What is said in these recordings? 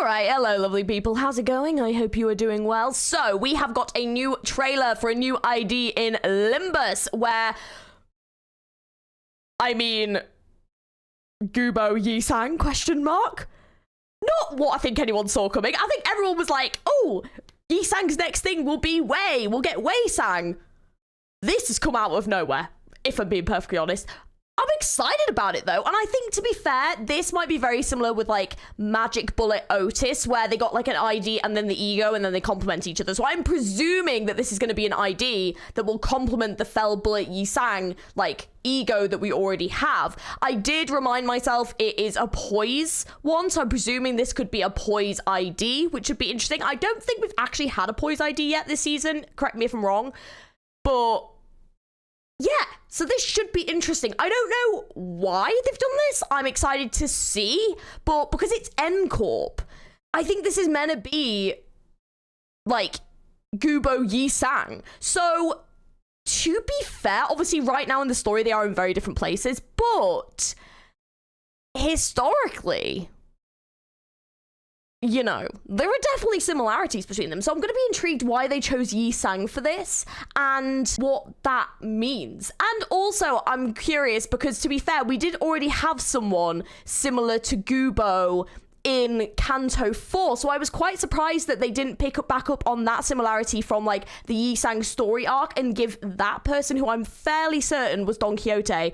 Alright, hello lovely people, how's it going? I hope you are doing well. So, we have got a new trailer for a new ID in Limbus, where, I mean, GUBO YISANG, question mark? Not what I think anyone saw coming. I think everyone was like, oh, YISANG's next thing will be Wei, we'll get YISANG. This has come out of nowhere, if I'm being perfectly honest. I'm excited about it though, and I think, to be fair, this might be very similar with like Magic Bullet Otis, where they got like an ID and then the E.G.O and then they complement each other. So I'm presuming that this is going to be an ID that will complement the Fell Bullet YISANG like E.G.O that we already have. I did remind myself it is a Poise one, so I'm presuming this could be a Poise ID, which would be interesting. I don't think we've actually had a Poise ID yet this season, correct me if I'm wrong, but yeah, so this should be interesting. I don't know why they've done this. I'm excited to see, but because it's Corp, I think this is meant to be like GUBO YISANG. So to be fair, obviously right now in the story they are in very different places, but historically, you know, there are definitely similarities between them. So I'm going to be intrigued why they chose YISANG for this and what that means. And also, I'm curious because, to be fair, we did already have someone similar to GUBO in Kanto 4. So I was quite surprised that they didn't back up on that similarity from, like, the YISANG story arc and give that person, who I'm fairly certain was Don Quixote,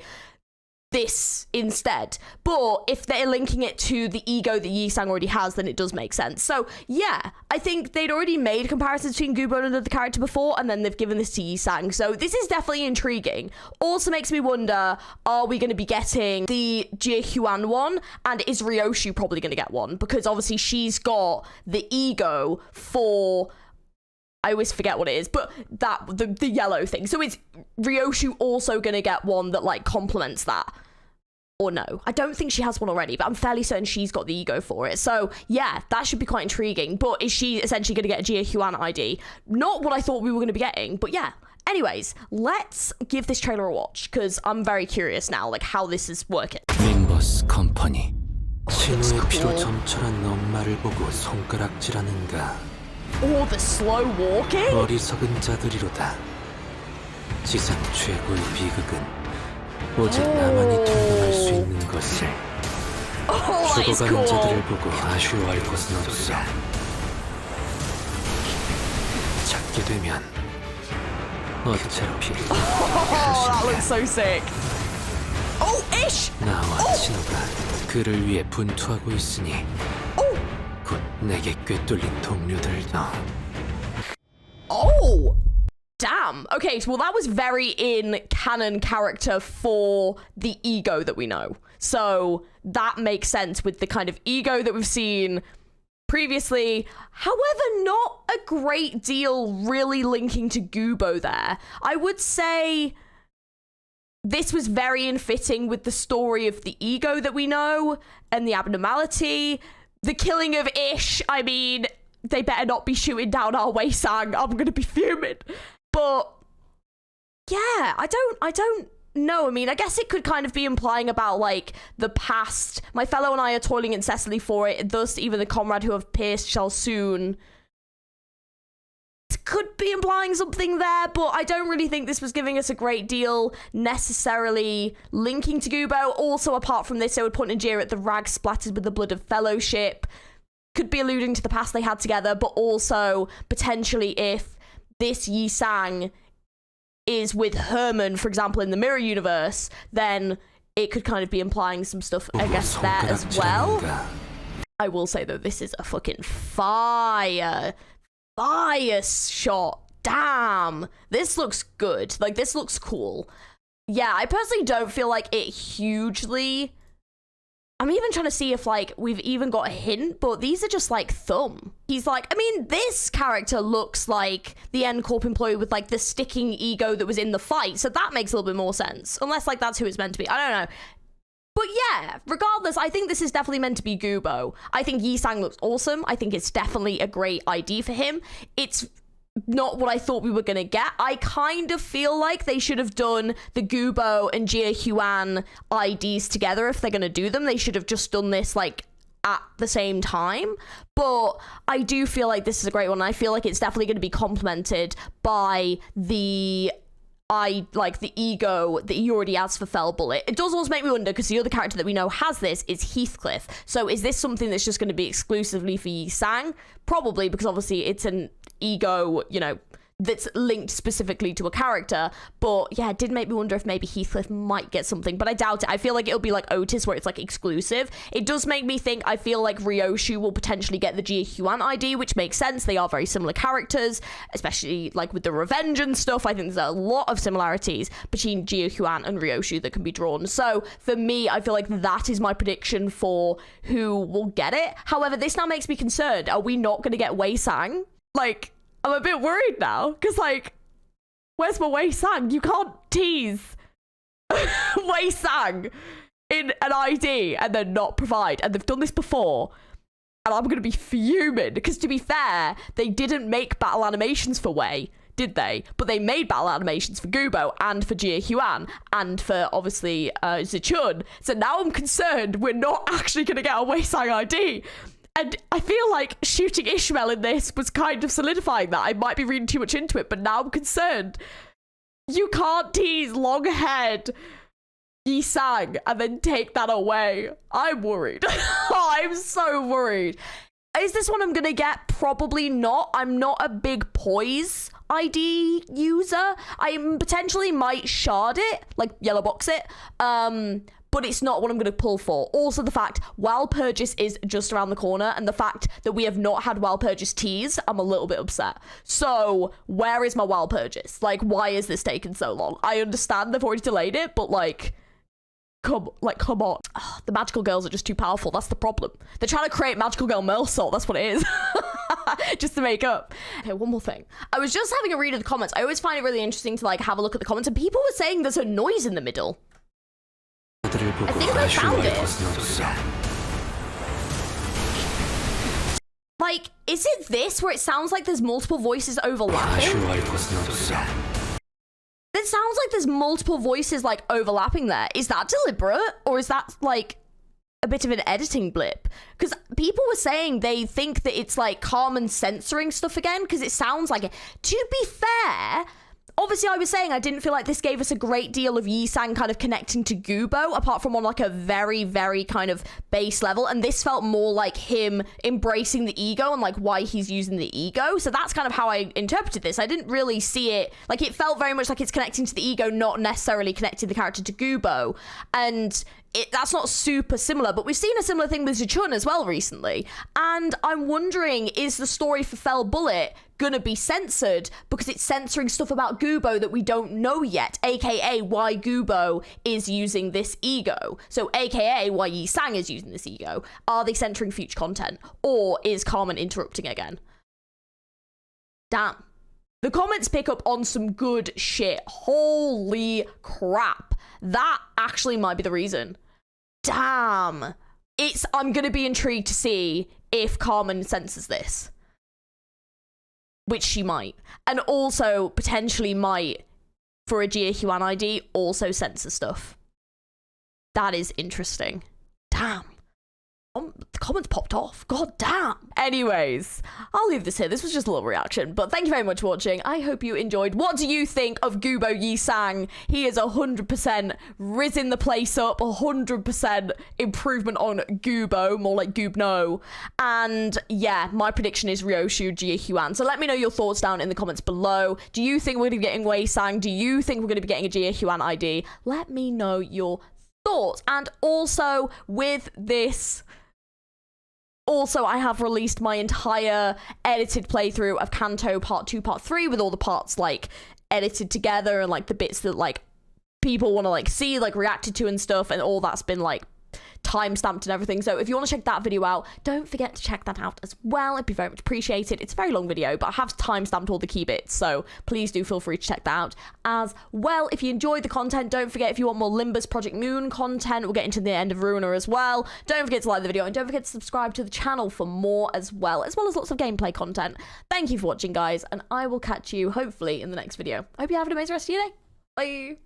this instead. But if they're linking it to the E.G.O that YISANG already has, then it does make sense. So yeah, I think they'd already made comparisons between GUBO and another character before, and then they've given this to YISANG. So this is definitely intriguing. Also makes me wonder, are we going to be getting the Jie one? And is Ryoshu probably going to get one? Because obviously she's got the E.G.O for, I always forget what it is, but that the yellow thing. So is Ryoshu also going to get one that like complements that? Or no? I don't think she has one already, but I'm fairly certain she's got the E.G.O for it. So yeah, that should be quite intriguing. But is she essentially going to get a Jie ID? Not what I thought we were going to be getting, but yeah. Anyways, let's give this trailer a watch, because I'm very curious now, like how this is working. LimbusCompany. 신우의 피로 점철한 엄마를 보고 손가락질하는가. Oh, the slow walking? 어리석은 자들이로다. 지상 최고의 비극은 오직 나만이 통감할 수 있는 것을. 죽어가는 자들을 보고 아쉬워할 것은 없어. 찾게 되면 어차피 that looks so sick. Oh, ish! 나와 신호가 그를 위해 분투하고 있으니 곧 내게 꿰뚫린 동료들도. Oh! Damn. Okay, so well, that was very in canon character for the E.G.O that we know. So that makes sense with the kind of E.G.O that we've seen previously. However, not a great deal really linking to GUBO there. I would say this was very in fitting with the story of the E.G.O that we know and the abnormality. The killing of Ish, I mean, they better not be shooting down our YISANG. I'm gonna be fuming. But yeah, I don't know. I mean, I guess it could kind of be implying about like the past. My fellow and I are toiling incessantly for it, thus even the comrade who have pierced shall soon. It could be implying something there, but I don't really think this was giving us a great deal necessarily linking to GUBO. Also, apart from this, they would put in Jira at the rag splattered with the blood of fellowship. Could be alluding to the past they had together, but also potentially if this YISANG is with Herman, for example, in the Mirror Universe, then it could kind of be implying some stuff, I guess, there as well. I will say, though, this is a fucking fire shot. Damn. This looks good. Like, this looks cool. Yeah, I personally don't feel like it hugely... I'm even trying to see if, like, we've even got a hint, but these are just, like, thumb. He's like, I mean, this character looks like the Corp employee with, like, the sticking E.G.O that was in the fight, so that makes a little bit more sense. Unless, like, that's who it's meant to be. I don't know. But yeah, regardless, I think this is definitely meant to be GUBO. I think YISANG looks awesome. I think it's definitely a great ID for him. It's not what I thought we were going to get. I kind of feel like they should have done the GUBO and Jie IDs together if they're going to do them. They should have just done this, like, at the same time. But I do feel like this is a great one. I feel like it's definitely going to be complemented by the E.G.O that he already has for Fell Bullet. It does also make me wonder, because the other character that we know has this is Heathcliff. So is this something that's just going to be exclusively for YISANG? Probably, because obviously it's an E.G.O, you know, that's linked specifically to a character. But yeah, it did make me wonder if maybe Heathcliff might get something, but I doubt it. I feel like it'll be like Otis, where it's like exclusive. It does make me think, I feel like Ryoshu will potentially get the Jia ID, which makes sense. They are very similar characters, especially like with the revenge and stuff. I think there's a lot of similarities between Jia and Ryoshu that can be drawn. So for me, I feel like that is my prediction for who will get it. However, this now makes me concerned. Are we not going to get YISANG? Like, I'm a bit worried now, because, like, where's my YISANG? You can't tease YISANG in an ID and then not provide. And they've done this before, and I'm going to be fuming, because to be fair, they didn't make battle animations for Wei, did they? But they made battle animations for GUBO and for Jia and for, obviously, Zichun. So now I'm concerned we're not actually going to get a YISANG ID. And I feel like shooting Ishmael in this was kind of solidifying that. I might be reading too much into it, but now I'm concerned. You can't tease long-haired YISANG and then take that away. I'm worried. I'm so worried. Is this one I'm going to get? Probably not. I'm not a big Poise ID user. I potentially might shard it, like yellow box it. But it's not what I'm going to pull for. Also, the fact Walpurgis is just around the corner, and the fact that we have not had Walpurgis tease, I'm a little bit upset. So, where is my Walpurgis? Like, why is this taking so long? I understand they've already delayed it, but like, come on. Oh, the magical girls are just too powerful. That's the problem. They're trying to create magical girl Mersault. That's what it is. Just to make up. Okay, one more thing. I was just having a read of the comments. I always find it really interesting to like have a look at the comments, and people were saying there's a noise in the middle. I think I found it. Like, is it this where it sounds like there's multiple voices overlapping? It sounds like there's multiple voices like overlapping there. Is that deliberate, or is that like a bit of an editing blip? Because people were saying they think that it's like CARMEN censoring stuff again, because it sounds like it. To be fair, obviously, I was saying I didn't feel like this gave us a great deal of YISANG kind of connecting to GUBO, apart from on like a very, very kind of base level. And this felt more like him embracing the E.G.O and like why he's using the E.G.O. So that's kind of how I interpreted this. I didn't really see it, like it felt very much like it's connecting to the E.G.O, not necessarily connecting the character to GUBO. And that's not super similar, but we've seen a similar thing with Zichun as well recently. And I'm wondering, is the story for Fell Bullet gonna be censored because it's censoring stuff about GUBO that we don't know yet, aka why GUBO is using this E.G.O. So aka why YISANG is using this E.G.O. Are they censoring future content, or is CARMEN interrupting again? Damn. The comments pick up on some good shit. Holy crap. That actually might be the reason. Damn. I'm gonna be intrigued to see if CARMEN censors this. Which she might. And also, potentially might, for a Jia ID, also censor stuff. That is interesting. Damn. The comments popped off. God damn. Anyways, I'll leave this here. This was just a little reaction, but thank you very much for watching. I hope you enjoyed. What do you think of GUBO YISANG? He is 100% risen the place up, 100% improvement on GUBO, more like GUBNO. And yeah, my prediction is Ryoshu Jia. So let me know your thoughts down in the comments below. Do you think we're going to be getting YISANG? Do you think we're going to be getting a Jia ID? Let me know your thoughts. And also with this, also, I have released my entire edited playthrough of Kanto Part 2, Part 3 with all the parts, like, edited together and, like, the bits that, like, people want to, like, see, like, reacted to and stuff, and all that's been, like, time-stamped and everything. So if you want to check that video out, don't forget to check that out as well. It'd be very much appreciated. It's a very long video, but I have time-stamped all the key bits, so please do feel free to check that out as well. If you enjoyed the content, don't forget, if you want more Limbus Project Moon content, we'll get into the end of Ruiner as well. Don't forget to like the video, and don't forget to subscribe to the channel for more as well as lots of gameplay content. Thank you for watching, guys, and I will catch you hopefully in the next video. I hope you have an amazing rest of your day. Bye.